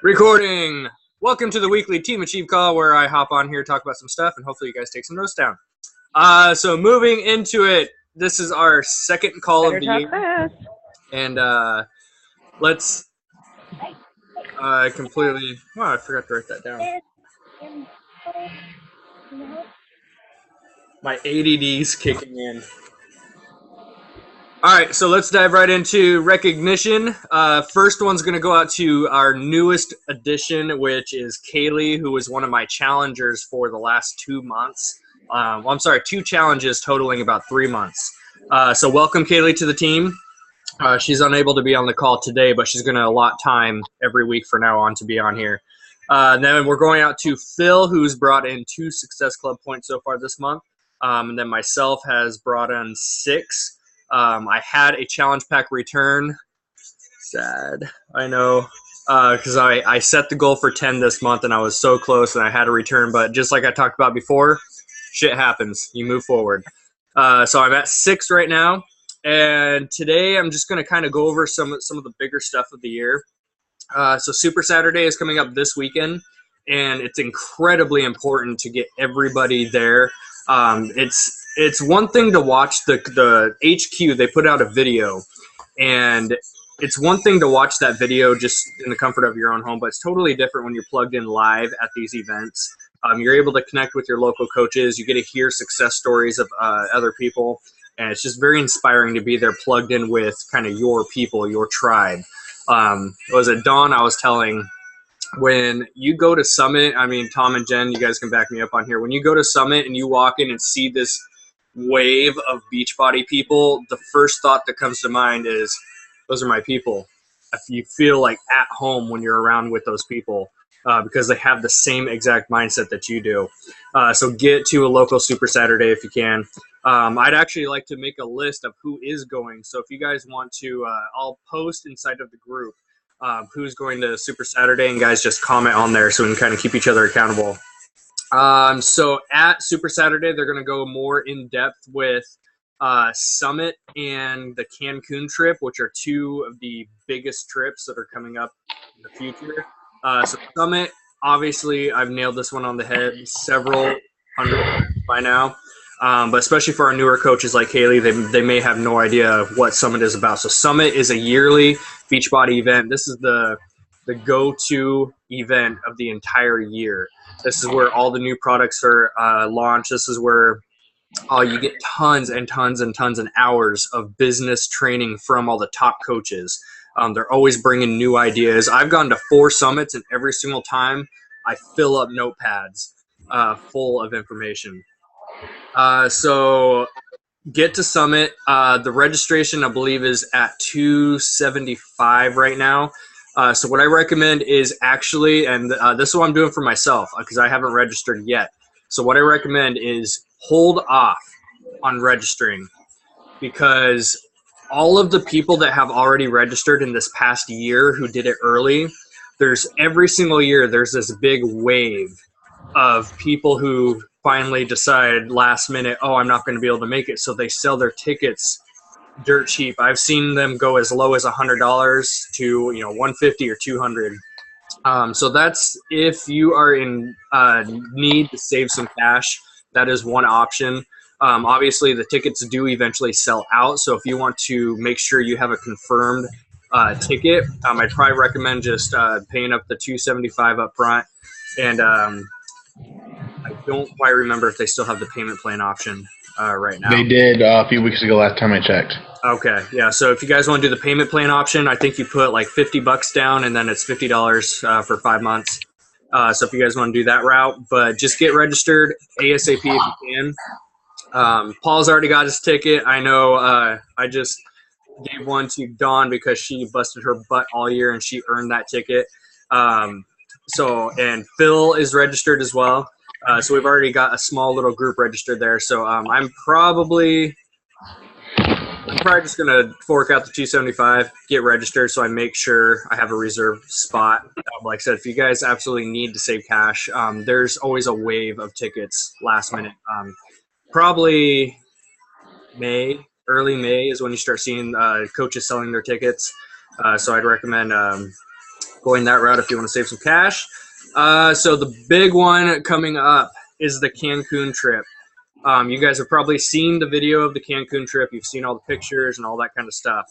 Recording. Welcome to the weekly Team Achieve call where I hop on here, talk about some stuff, and hopefully you guys take some notes down. So moving into it, this is our second call of the year. And let's completely... Oh, I forgot to write that down. My ADD's kicking in. All right, so let's dive right into recognition. First one's going to go out to our newest addition, which is Kaylee, who was one of my challengers for the last 2 months. I'm sorry, 2 challenges totaling about 3 months. So welcome, Kaylee, to the team. She's unable to be on the call today, but she's going to allot time every week from now on to be on here. Then we're going out to Phil, who's brought in 2 Success Club points so far this month. And then myself has brought in 6. I had a challenge pack return. Sad, I know, because I set the goal for 10 this month, and I was so close, and I had a return. But just like I talked about before, shit happens. You move forward. So I'm at 6 right now, and today I'm just going to kind of go over some of the bigger stuff of the year. So Super Saturday is coming up this weekend, and it's incredibly important to get everybody there. It's one thing to watch the HQ. They put out a video, and it's one thing to watch that video just in the comfort of your own home, but it's totally different when you're plugged in live at these events. You're able to connect with your local coaches. You get to hear success stories of other people, and it's just very inspiring to be there plugged in with kind of your people, your tribe. Was it Dawn I was telling, when you go to Summit, I mean, Tom and Jen, you guys can back me up on here. When you go to Summit and you walk in and see this wave of Beachbody people, the first thought that comes to mind is, those are my people. If you feel like at home when you're around with those people, because they have the same exact mindset that you do. So get to a local Super Saturday if you can. I'd actually like to make a list of who is going. So if you guys want to, I'll post inside of the group who's going to Super Saturday, and guys just comment on there so we can kind of keep each other accountable. So at Super Saturday, they're going to go more in depth with Summit and the Cancun trip, which are 2 of the biggest trips that are coming up in the future. So Summit, obviously, I've nailed this one on the head several hundred by now. But especially for our newer coaches like Kaylee, they may have no idea what Summit is about. So Summit is a yearly Beachbody event. This is the go-to event of the entire year. This is where all the new products are launched. This is where you get tons and tons and tons and hours of business training from all the top coaches. They're always bringing new ideas. I've gone to 4 summits, and every single time I fill up notepads full of information. So get to Summit. The registration, I believe, is at $275 right now. So what I recommend is actually, and this is what I'm doing for myself because I haven't registered yet. So what I recommend is hold off on registering, because all of the people that have already registered in this past year who did it early, every single year there's this big wave of people who finally decide last minute, oh, I'm not going to be able to make it. So they sell their tickets dirt cheap. I've seen them go as low as $100 to $150 or $200. So that's, if you are in need to save some cash, that is one option. Obviously, the tickets do eventually sell out. So if you want to make sure you have a confirmed ticket, I'd probably recommend just paying up the $275 up front. And I don't quite remember if they still have the payment plan option right now. They did a few weeks ago, last time I checked. Okay, yeah. So if you guys want to do the payment plan option, I think you put like $50 down, and then it's $50 for 5 months. So if you guys want to do that route, but just get registered ASAP if you can. Paul's already got his ticket. I know. I just gave one to Dawn because she busted her butt all year and she earned that ticket. And Phil is registered as well. So we've already got a small little group registered there. So I'm probably just going to fork out the $275, get registered so I make sure I have a reserved spot. Like I said, if you guys absolutely need to save cash, there's always a wave of tickets last minute. Probably early May is when you start seeing coaches selling their tickets. So I'd recommend going that route if you want to save some cash. So the big one coming up is the Cancun trip. You guys have probably seen the video of the Cancun trip. You've seen all the pictures and all that kind of stuff.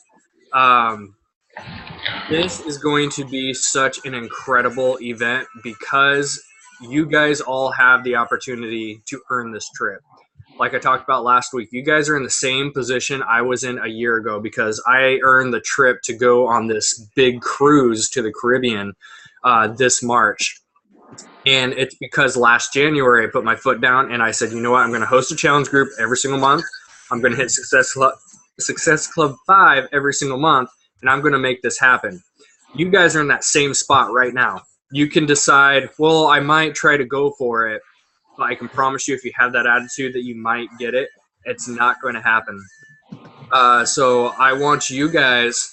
This is going to be such an incredible event because you guys all have the opportunity to earn this trip. Like I talked about last week, you guys are in the same position I was in a year ago because I earned the trip to go on this big cruise to the Caribbean this March. And it's because last January I put my foot down and I said, you know what, I'm going to host a challenge group every single month. I'm going to hit Success Club 5 every single month, and I'm going to make this happen. You guys are in that same spot right now. You can decide, well, I might try to go for it, but I can promise you if you have that attitude that you might get it, it's not going to happen. So I want you guys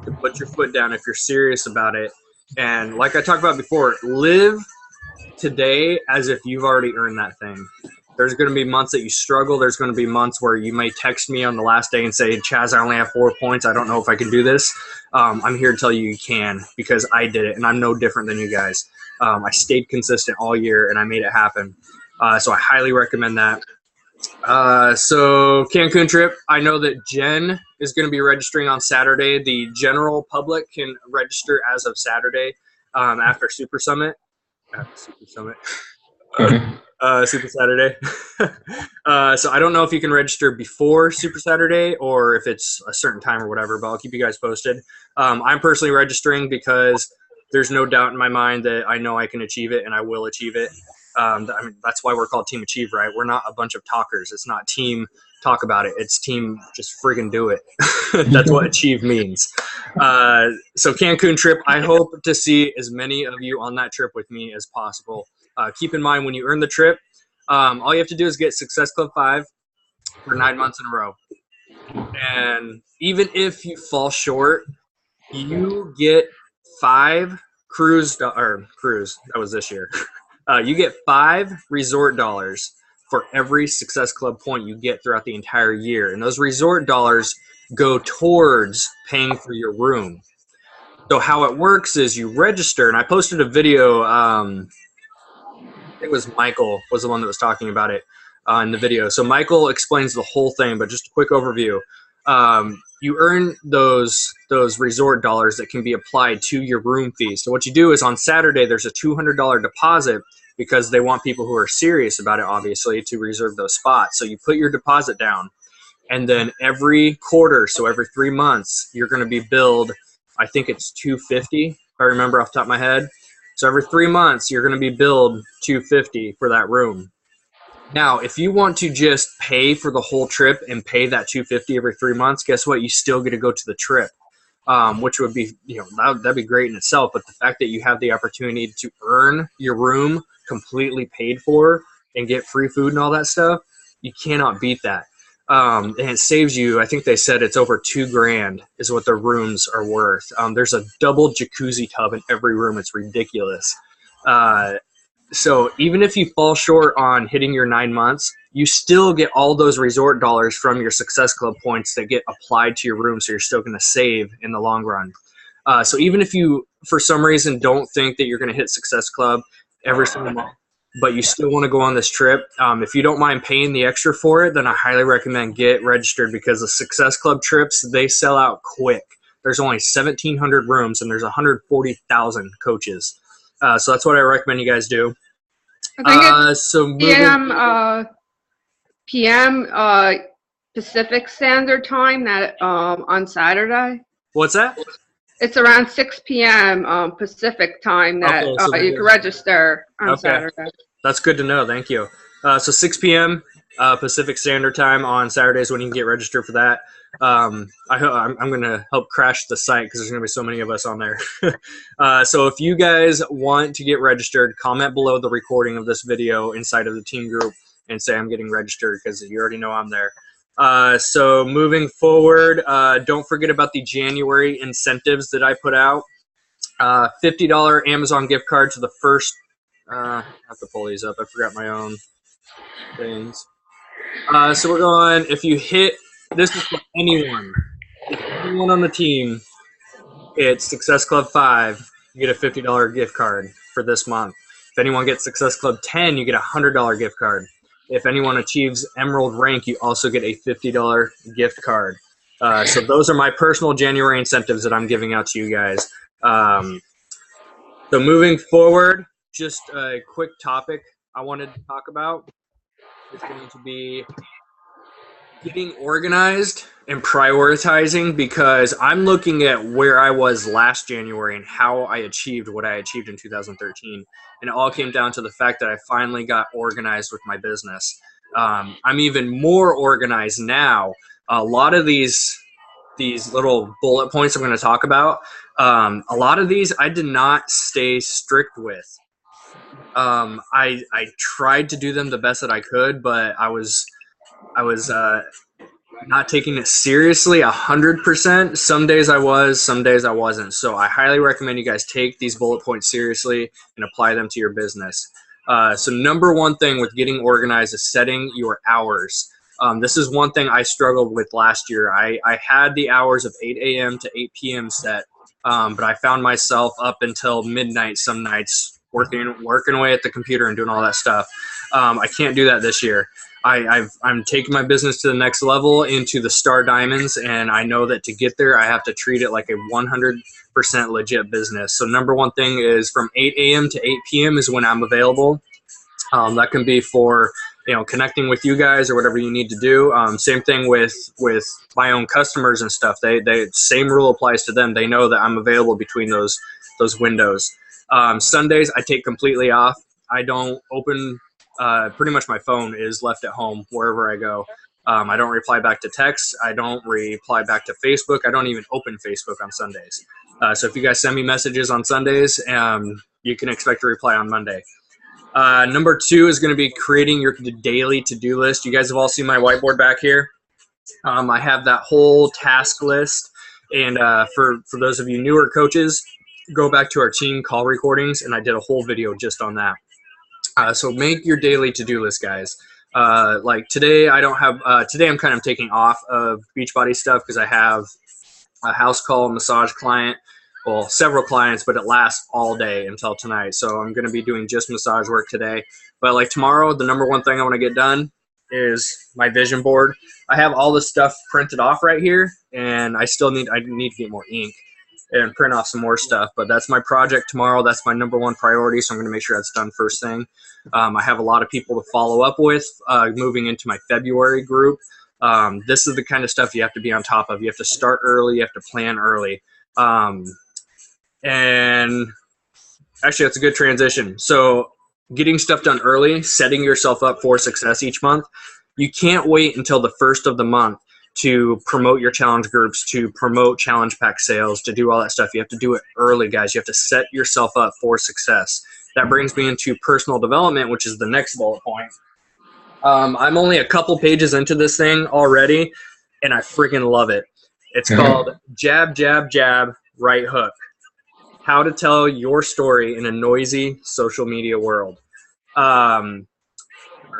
to put your foot down if you're serious about it. And like I talked about before, live today as if you've already earned that thing. There's going to be months that you struggle. There's going to be months where you may text me on the last day and say, Chaz, I only have 4 points. I don't know if I can do this. I'm here to tell you you can because I did it, and I'm no different than you guys. I stayed consistent all year, and I made it happen. So I highly recommend that. So Cancun trip, I know that Jen is going to be registering on Saturday. The general public can register as of Saturday after Super Summit. Super Summit. Super Saturday. So I don't know if you can register before Super Saturday or if it's a certain time or whatever, but I'll keep you guys posted. I'm personally registering because there's no doubt in my mind that I know I can achieve it and I will achieve it. I mean, that's why we're called Team Achieve, right? We're not a bunch of talkers. It's not team talk about it. It's team just friggin' do it. That's what achieve means. So Cancun trip, I hope to see as many of you on that trip with me as possible. Keep in mind when you earn the trip, all you have to do is get Success Club 5 for 9 months in a row. And even if you fall short, you get 5 cruise, that was this year. You get 5 resort dollars for every Success Club point you get throughout the entire year. And those resort dollars go towards paying for your room. So how it works is you register, and I posted a video, it was Michael was the one that was talking about it in the video. So Michael explains the whole thing, but just a quick overview. You earn those resort dollars that can be applied to your room fee. So what you do is on Saturday, there's a $200 deposit because they want people who are serious about it, obviously, to reserve those spots. So you put your deposit down, and then every quarter, so every 3 months, you're going to be billed, I think it's $250, if I remember off the top of my head. So every 3 months, you're going to be billed $250 for that room. Now, if you want to just pay for the whole trip and pay that $250 every 3 months, guess what? You still get to go to the trip, which would be, that'd be great in itself. But the fact that you have the opportunity to earn your room completely paid for and get free food and all that stuff, you cannot beat that. And it saves you, I think they said it's over $2,000 is what the rooms are worth. There's a double jacuzzi tub in every room. It's ridiculous. So even if you fall short on hitting your 9 months, you still get all those resort dollars from your Success Club points that get applied to your room. So you're still going to save in the long run. So even if you, for some reason, don't think that you're going to hit Success Club every single month, but you still want to go on this trip, if you don't mind paying the extra for it, then I highly recommend get registered because the Success Club trips, they sell out quick. There's only 1,700 rooms and there's 140,000 coaches. So that's what I recommend you guys do. I think So PM Pacific Standard Time that on Saturday. What's that? It's around 6 p.m. Pacific time that Okay, so you can register on Saturday. That's good to know. Thank you. So 6 p.m. Pacific Standard Time on Saturdays when you can get registered for that. I'm going to help crash the site because there's going to be so many of us on there. So if you guys want to get registered, comment below the recording of this video inside of the team group and say I'm getting registered because you already know I'm there. So moving forward, don't forget about the January incentives that I put out. $50 Amazon gift card to the first, I have to pull these up. I forgot my own things. So we're going, if you hit, this is for anyone. If anyone on the team hits Success Club 5, you get a $50 gift card for this month. If anyone gets Success Club 10, you get a $100 gift card. If anyone achieves Emerald rank, you also get a $50 gift card. So those are my personal January incentives that I'm giving out to you guys. So moving forward, just a quick topic I wanted to talk about is going to be getting organized and prioritizing, because I'm looking at where I was last January and how I achieved what I achieved in 2013. And it all came down to the fact that I finally got organized with my business. I'm even more organized now. A lot of these little bullet points I'm going to talk about, a lot of these I did not stay strict with. I tried to do them the best that I could, but I was not taking it seriously 100%. Some days I was, some days I wasn't. So I highly recommend you guys take these bullet points seriously and apply them to your business. So number one thing with getting organized is setting your hours. This is one thing I struggled with last year. I had the hours of 8 a.m. to 8 p.m. set, but I found myself up until midnight some nights working away at the computer and doing all that stuff. I can't do that this year. I'm taking my business to the next level into the Star Diamonds, and I know that to get there, I have to treat it like a 100% legit business. So number one thing is from 8 a.m. to 8 p.m. is when I'm available. That can be for connecting with you guys or whatever you need to do. Same thing with my own customers and stuff. They same rule applies to them. They know that I'm available between those windows. Sundays I take completely off. I don't open. Pretty much my phone is left at home wherever I go. I don't reply back to texts. I don't reply back to Facebook. I don't even open Facebook on Sundays. So if you guys send me messages on Sundays, you can expect a reply on Monday. Number two is going to be creating your daily to-do list. You guys have all seen my whiteboard back here. I have that whole task list. And for those of you newer coaches, go back to our team call recordings, and I did a whole video just on that. So make your daily to-do list, guys. Like today, I don't have. Today, I'm kind of taking off of Beachbody stuff because I have a house call massage client. Well, several clients, but it lasts all day until tonight. So I'm going to be doing just massage work today. But like tomorrow, the number one thing I want to get done is my vision board. I have all this stuff printed off right here, and I need to get more ink and print off some more stuff. But that's my project tomorrow. That's my number one priority, so I'm going to make sure that's done first thing. I have a lot of people to follow up with moving into my February group. This is the kind of stuff you have to be on top of. You have to start early. You have to plan early. And actually, that's a good transition. So getting stuff done early, setting yourself up for success each month. You can't wait until the first of the month to promote your challenge groups, to promote challenge pack sales, to do all that stuff. You have to do it early, guys. You have to set yourself up for success. That brings me into personal development, which is the next bullet point. I'm only a couple pages into this thing already, and I freaking love it. It's called Jab, Jab, Jab, Right Hook. How to tell your story in a noisy social media world.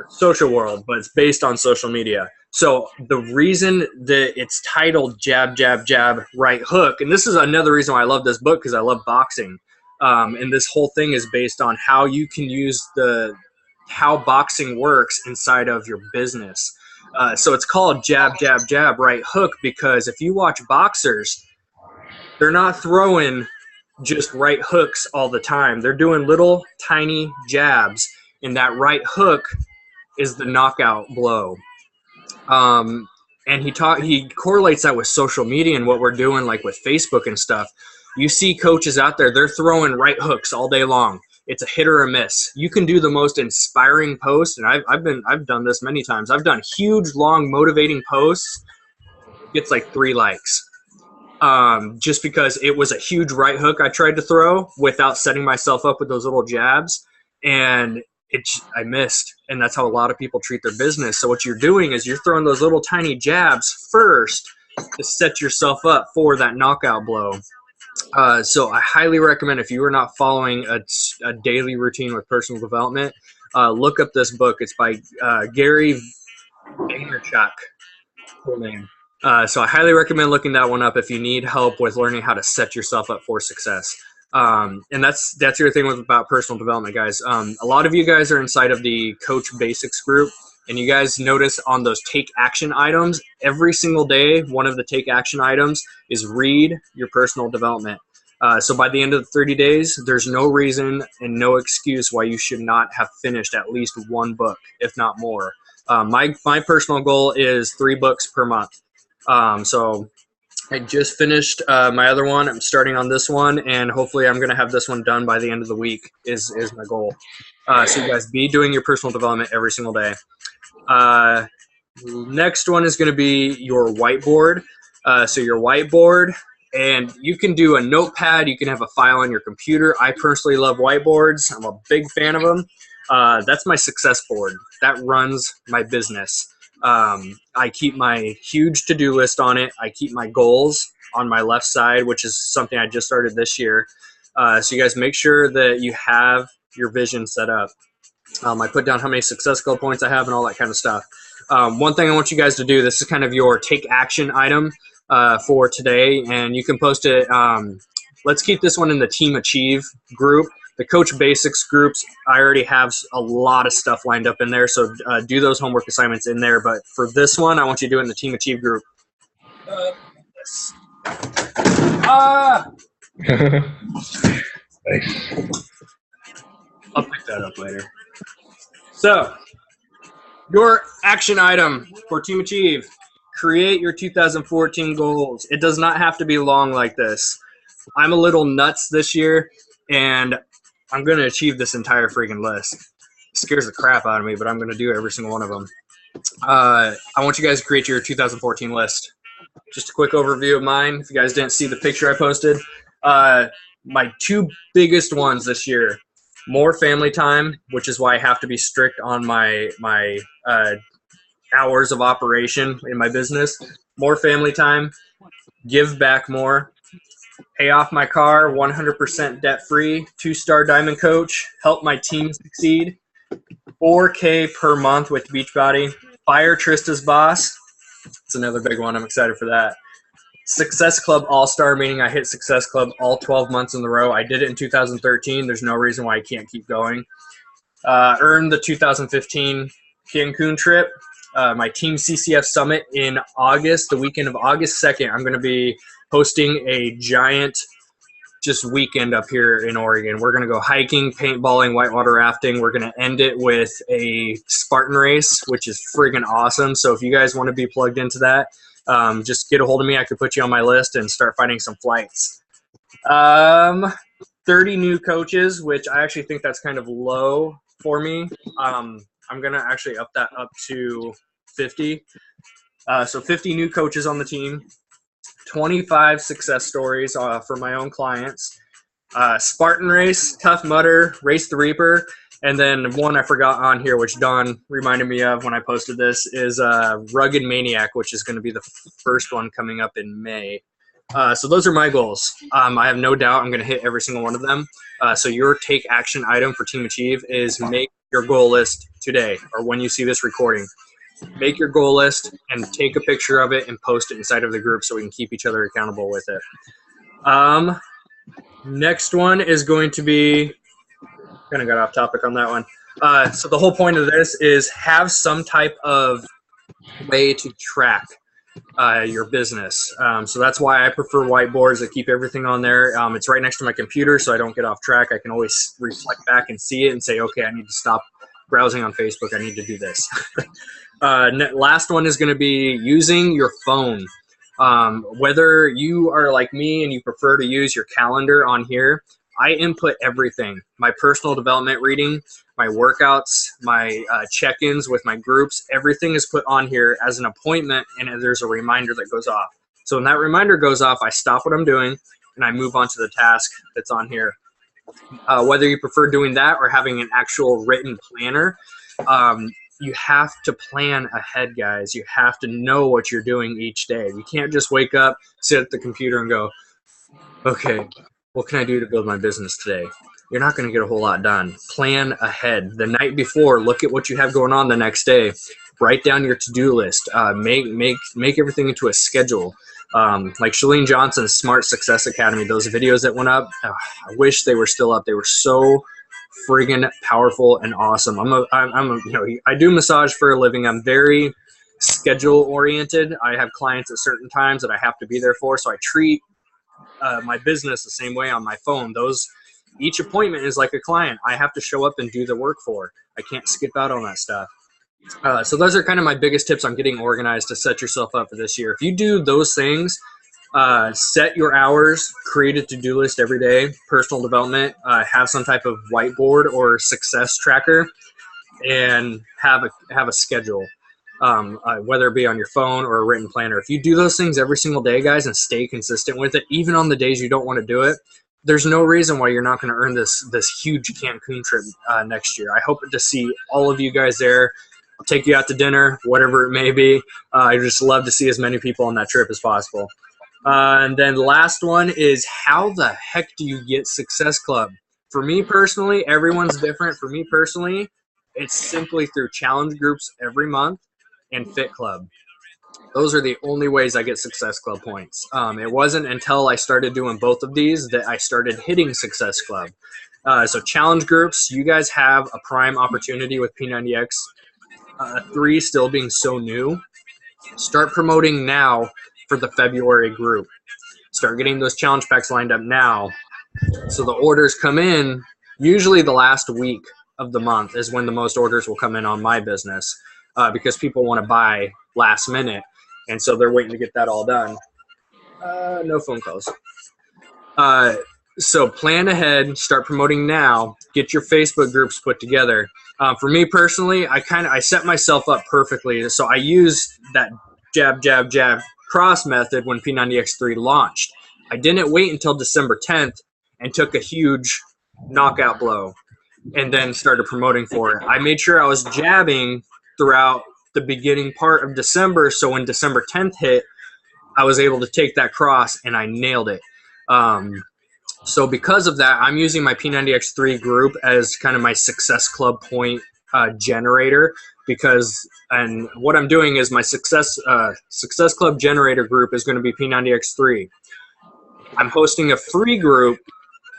Social world, but it's based on social media. So the reason that it's titled Jab, Jab, Jab, Right Hook, and this is another reason why I love this book, because I love boxing. And this whole thing is based on how you can use how boxing works inside of your business. So it's called Jab, Jab, Jab, Right Hook, because if you watch boxers, they're not throwing just right hooks all the time. They're doing little tiny jabs, and that right hook is the knockout blow. And he correlates that with social media and what we're doing, like with Facebook and stuff. You see coaches out there, they're throwing right hooks all day long. It's a hit or a miss. You can do the most inspiring post, and I've done this many times. I've done huge, long, motivating posts. Gets like 3 likes. Just because it was a huge right hook I tried to throw without setting myself up with those little jabs, and I missed. And that's how a lot of people treat their business. So what you're doing is you're throwing those little tiny jabs first to set yourself up for that knockout blow. So I highly recommend, if you are not following a daily routine with personal development, look up this book. It's by Gary Vaynerchuk, full name. So I highly recommend looking that one up if you need help with learning how to set yourself up for success. And that's the other thing about personal development, guys. A lot of you guys are inside of the Coach Basics group, and you guys notice on those take action items, every single day, one of the take action items is read your personal development. So by the end of the 30 days, there's no reason and no excuse why you should not have finished at least one book, if not more. My personal goal is 3 books per month. So I just finished my other one. I'm starting on this one, and hopefully I'm going to have this one done by the end of the week is my goal. So you guys be doing your personal development every single day. Next one is going to be your whiteboard. So your whiteboard, and you can do a notepad. You can have a file on your computer. I personally love whiteboards. I'm a big fan of them. That's my success board. That runs my business. I keep my huge to-do list on it. I keep my goals on my left side, which is something I just started this year. So you guys make sure that you have your vision set up. I put down how many Success Club points I have and all that kind of stuff. One thing I want you guys to do, this is kind of your take action item for today, and you can post it. Let's keep this one in the Team Achieve group. The Coach Basics groups, I already have a lot of stuff lined up in there, so do those homework assignments in there. But for this one, I want you to do it in the Team Achieve group. Nice. I'll pick that up later. So, your action item for Team Achieve, create your 2014 goals. It does not have to be long like this. I'm a little nuts this year, and I'm going to achieve this entire freaking list. It scares the crap out of me, but I'm going to do every single one of them. I want you guys to create your 2014 list. Just a quick overview of mine. If you guys didn't see the picture I posted, my 2 biggest ones this year, more family time, which is why I have to be strict on my hours of operation in my business. More family time, give back more, pay off my car, 100% debt-free, 2-star diamond coach, help my team succeed, $4K per month with Beachbody, fire Trista's boss. It's another big one. I'm excited for that. Success Club All-Star, meaning I hit Success Club all 12 months in a row. I did it in 2013. There's no reason why I can't keep going. Earn the 2015 Cancun trip. My Team CCF Summit in August, the weekend of August 2nd. I'm going to be hosting a giant just weekend up here in Oregon. We're going to go hiking, paintballing, whitewater rafting. We're going to end it with a Spartan race, which is friggin' awesome. So if you guys want to be plugged into that, just get a hold of me. I could put you on my list and start finding some flights. 30 new coaches, which I actually think that's kind of low for me. I'm going to actually up that up to 50. So 50 new coaches on the team, 25 success stories for my own clients, Spartan race, Tough Mudder, Race the Reaper, and then one I forgot on here, which Don reminded me of when I posted this, is Rugged Maniac, which is going to be the first one coming up in May. So those are my goals. I have no doubt I'm going to hit every single one of them. So your take action item for Team Achieve is make your goal list today, or when you see this recording. Make your goal list and take a picture of it and post it inside of the group so we can keep each other accountable with it. Next one is going to be, kind of got off topic on that one. So the whole point of this is have some type of way to track your business. So that's why I prefer whiteboards that keep everything on there. It's right next to my computer, so I don't get off track. I can always reflect back and see it and say, okay, I need to stop browsing on Facebook. I need to do this. Last one is going to be using your phone. Whether you are like me and you prefer to use your calendar on here, I input everything. My personal development reading, my workouts, my check-ins with my groups, everything is put on here as an appointment, and there's a reminder that goes off. So when that reminder goes off, I stop what I'm doing and I move on to the task that's on here. Whether you prefer doing that or having an actual written planner, you have to plan ahead, guys. You have to know what you're doing each day. You can't just wake up, sit at the computer and go, okay, what can I do to build my business today? You're not going to get a whole lot done. Plan ahead. The night before, look at what you have going on the next day. Write down your to-do list. Make everything into a schedule. Like Shalene Johnson's Smart Success Academy, those videos that went up, I wish they were still up. They were so friggin' powerful and awesome. I do massage for a living. I'm very schedule oriented. I have clients at certain times that I have to be there for, so I treat my business the same way on my phone. Each appointment is like a client. I have to show up and do the work for. I can't skip out on that stuff. So those are kind of my biggest tips on getting organized to set yourself up for this year. If you do those things, set your hours, create a to-do list every day, personal development, have some type of whiteboard or success tracker, and have a schedule, whether it be on your phone or a written planner. If you do those things every single day, guys, and stay consistent with it, even on the days you don't want to do it, there's no reason why you're not going to earn this huge Cancun trip next year. I hope to see all of you guys there. I'll take you out to dinner, whatever it may be. I just love to see as many people on that trip as possible. And then the last one is, how the heck do you get Success Club? For me personally, everyone's different. For me personally, it's simply through challenge groups every month and Fit Club. Those are the only ways I get Success Club points. It wasn't until I started doing both of these that I started hitting Success Club. So challenge groups, you guys have a prime opportunity with P90X 3 still being so new. Start promoting now for the February group. Start getting those challenge packs lined up now. So the orders come in, usually the last week of the month is when the most orders will come in on my business, because people want to buy last minute. And so they're waiting to get that all done. No phone calls. So plan ahead, start promoting now, get your Facebook groups put together. For me personally, I set myself up perfectly. So I use that jab, jab, jab cross method when P90X3 launched. I didn't wait until December 10th and took a huge knockout blow and then started promoting for it. I made sure I was jabbing throughout the beginning part of December, so when December 10th hit, I was able to take that cross and I nailed it. So because of that, I'm using my P90X3 group as kind of my Success Club point generator, and what I'm doing is my Success Club generator group is going to be P90X3. I'm hosting a free group.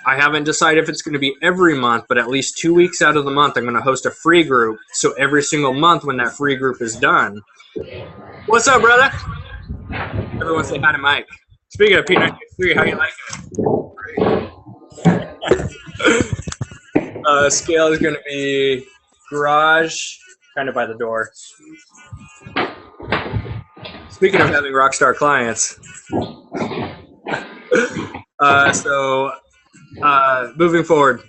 I haven't decided if it's going to be every month, but at least 2 weeks out of the month, I'm going to host a free group. So every single month when that free group is done. What's up, brother? Everyone say hi to Mike. Speaking of P90X3, how you like it? Scale is going to be garage, kind of by the door. Speaking of having rockstar clients. Moving forward,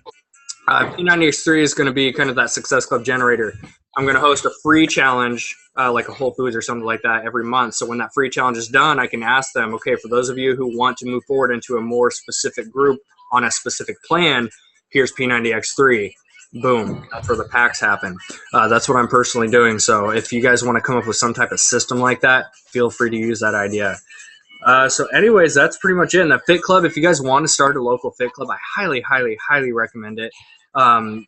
P90X3 is going to be kind of that Success Club generator. I'm going to host a free challenge, like a Whole Foods or something like that, every month. So when that free challenge is done, I can ask them, okay, for those of you who want to move forward into a more specific group on a specific plan, here's P90X3. Boom. That's where the packs happen. That's what I'm personally doing. So if you guys want to come up with some type of system like that, feel free to use that idea. So anyways, that's pretty much it. And the Fit Club, if you guys want to start a local Fit Club, I highly, highly, highly recommend it.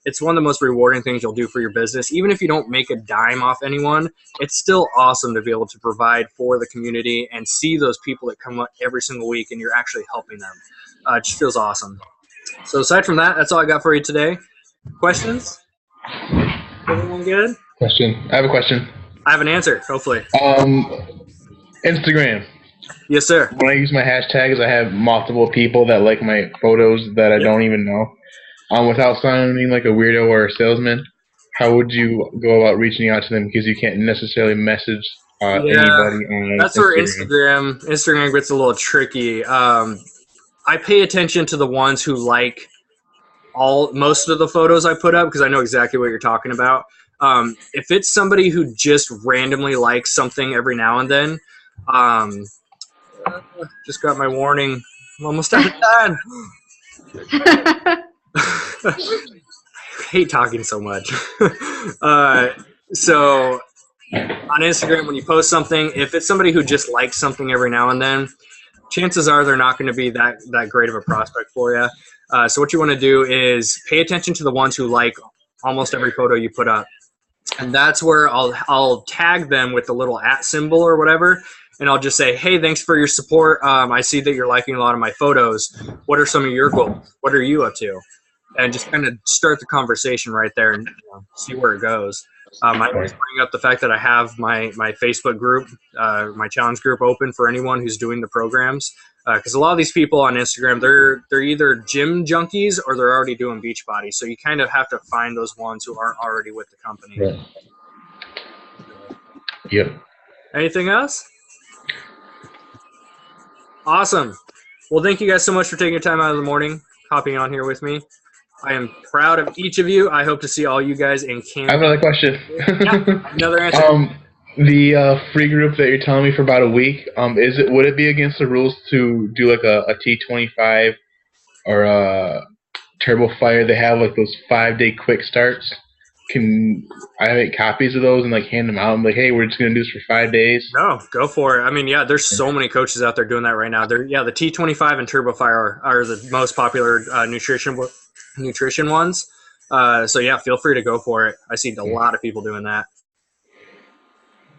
It's one of the most rewarding things you'll do for your business. Even if you don't make a dime off anyone, it's still awesome to be able to provide for the community and see those people that come up every single week and you're actually helping them. It just feels awesome. So aside from that, that's all I got for you today. Questions? Everyone good? Question. I have a question. I have an answer, hopefully. Instagram. Yes, sir. When I use my hashtags, I have multiple people that like my photos that I don't even know. Without sounding like a weirdo or a salesman, how would you go about reaching out to them? Because you can't necessarily message anybody on that's Instagram. where Instagram gets a little tricky. I pay attention to the ones who like most of the photos I put up because I know exactly what you're talking about. If it's somebody who just randomly likes something every now and then, just got my warning. I'm almost out of time. I hate talking so much. So on Instagram, when you post something, if it's somebody who just likes something every now and then, chances are they're not going to be that great of a prospect for you. So what you want to do is pay attention to the ones who like almost every photo you put up. And that's where I'll tag them with the little @ symbol or whatever. and I'll just say, hey, thanks for your support. I see that you're liking a lot of my photos. What are some of your goals? What are you up to? And just kind of start the conversation right there and see where it goes. I always bring up the fact that I have my Facebook group, my challenge group open for anyone who's doing the programs. Because a lot of these people on Instagram, they're either gym junkies or they're already doing Beachbody. So you kind of have to find those ones who aren't already with the company. Right. Yep. Anything else? Awesome. Well, thank you guys so much for taking your time out of the morning, hopping on here with me. I am proud of each of you. I hope to see all you guys in Canada. I have another question. Yeah, another answer. The free group that you're telling me for about a week, would it be against the rules to do like a T25 or a Turbo Fire? They have like those 5-day quick starts. Can I make copies of those and like hand them out? I'm like, hey, we're just gonna do this for 5 days. No, go for it. I mean, yeah, there's so many coaches out there doing that right now. The T25 and Turbo Fire are the most popular nutrition ones. So yeah, feel free to go for it. I see a lot of people doing that.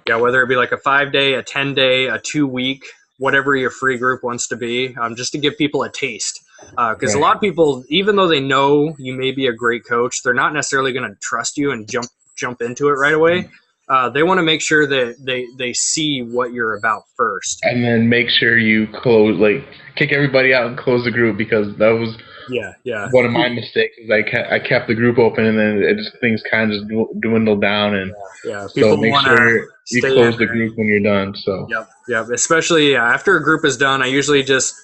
Yeah, whether it be like a 5-day, a 10-day, a 2-week, whatever your free group wants to be, just to give people a taste. Because a lot of people, even though they know you may be a great coach, they're not necessarily going to trust you and jump into it right away. They want to make sure that they see what you're about first. And then make sure you kick everybody out and close the group, because that was one of my mistakes. Is I kept the group open and then things kind of just dwindled down. And people so make sure you close the group when you're done. So yep. Especially after a group is done, I usually just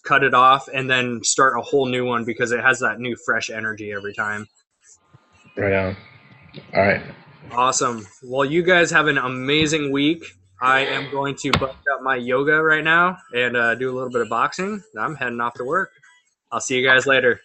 cut it off and then start a whole new one, because it has that new fresh energy every time. Right on. All right. Awesome. Well, you guys have an amazing week. I am going to button up my yoga right now and do a little bit of boxing. I'm heading off to work. I'll see you guys later.